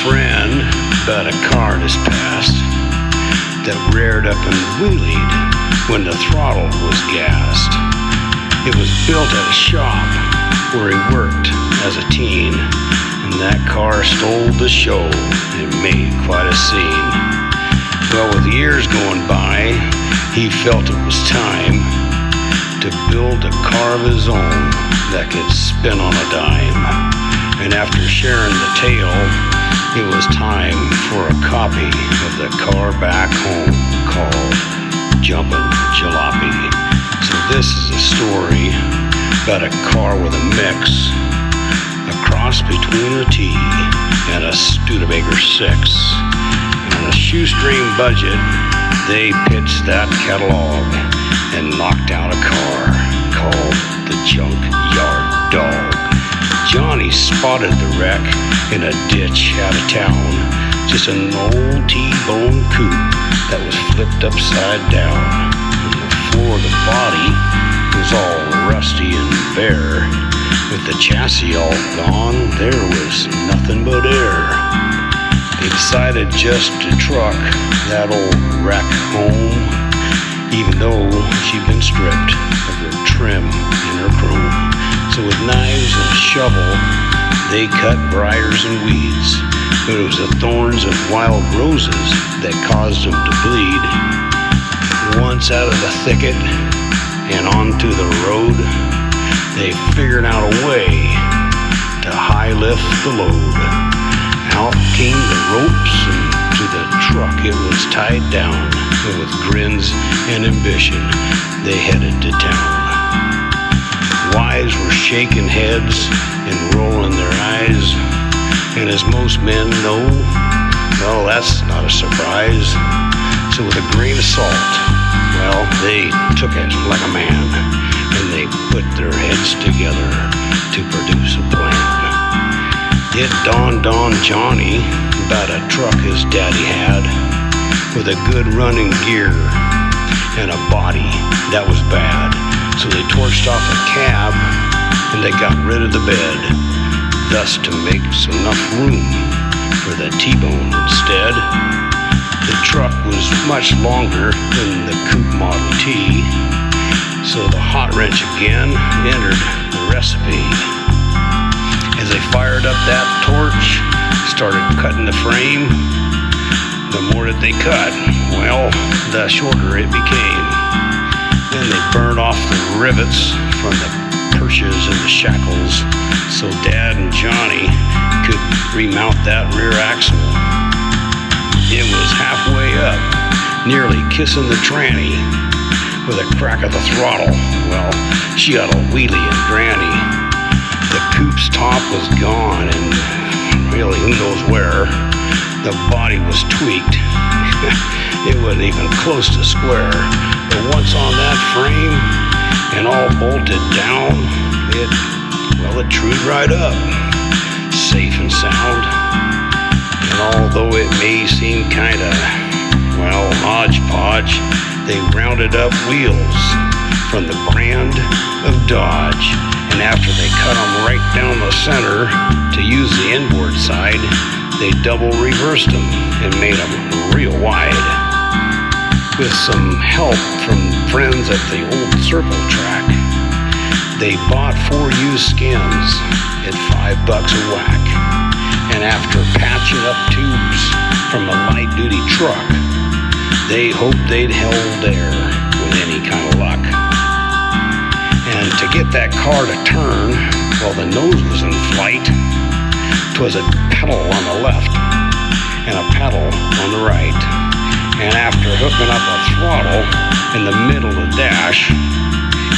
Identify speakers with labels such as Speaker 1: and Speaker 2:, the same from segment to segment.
Speaker 1: friend about a car in his past that reared up and wheelied when the throttle was gassed. It was built at a shop where he worked as a teen, and that car stole the show and made quite a scene. Well, with years going by, he felt it was time to build a car of his own that could spin on a dime. And after sharing the tale, it was time for a copy of the car back home called Jumping Jalopy. So this is a story about a car with a mix, a cross between a T and a Studebaker 6. On a shoestring budget, they pitched that catalog and knocked out a car called the Junkyard Dog. Johnny spotted the wreck in a ditch out of town, just an old T-bone coupe that was flipped upside down. And the floor of the body was all rusty and bare. With the chassis all gone, there was nothing but air. They decided just to truck that old wreck home, even though she'd been stripped of her trim and her chrome. So with knives and a shovel, they cut briars and weeds, but it was the thorns of wild roses that caused them to bleed. Once out of the thicket and onto the road, they figured out a way to high lift the load. Out came the ropes, and to the truck it was tied down, and with grins and ambition they headed to town. Wives were shaking heads and rolling their eyes, and as most men know, well, that's not a surprise. So with a grain of salt, well, they took it like a man, and they put their heads together to produce a plan. It dawned on Johnny about a truck his daddy had, with a good running gear and a body that was bad. So they torched off a cab and they got rid of the bed, thus to make enough room for the T-bone instead. The truck was much longer than the coupe Model T, so the hot wrench again entered the recipe. As they fired up that torch, started cutting the frame, the more that they cut, well, the shorter it became. Then they burned off the rivets from the perches and the shackles so Dad and Johnny could remount that rear axle. It was halfway up, nearly kissing the tranny. With a crack of the throttle, well, she got a wheelie and granny. The coupe's top was gone, and really who knows where. The body was tweaked. It wasn't even close to square. But once on that frame and all bolted down, it trued right up, safe and sound. And although it may seem kinda, hodgepodge, they rounded up wheels from the brand of Dodge. And after they cut them right down the center to use the inboard side, they double reversed them and made them real wide. With some help from friends at the old circle track, they bought 4 used skins at $5 a whack. And after patching up tubes from a light-duty truck, they hoped they'd held there with any kind of luck. And to get that car to turn while the nose was in flight, 'twas a pedal on the left and a pedal on the right. And after hooking up a throttle in the middle of the dash,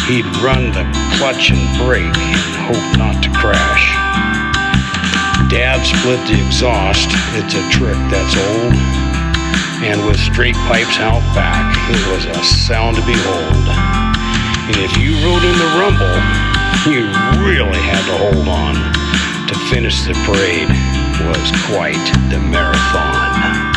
Speaker 1: he'd run the clutch and brake and hope not to crash. Dad split the exhaust, it's a trick that's old, and with straight pipes out back, it was a sound to behold. And if you rode in the rumble, you really had to hold on. To finish the parade was quite the marathon.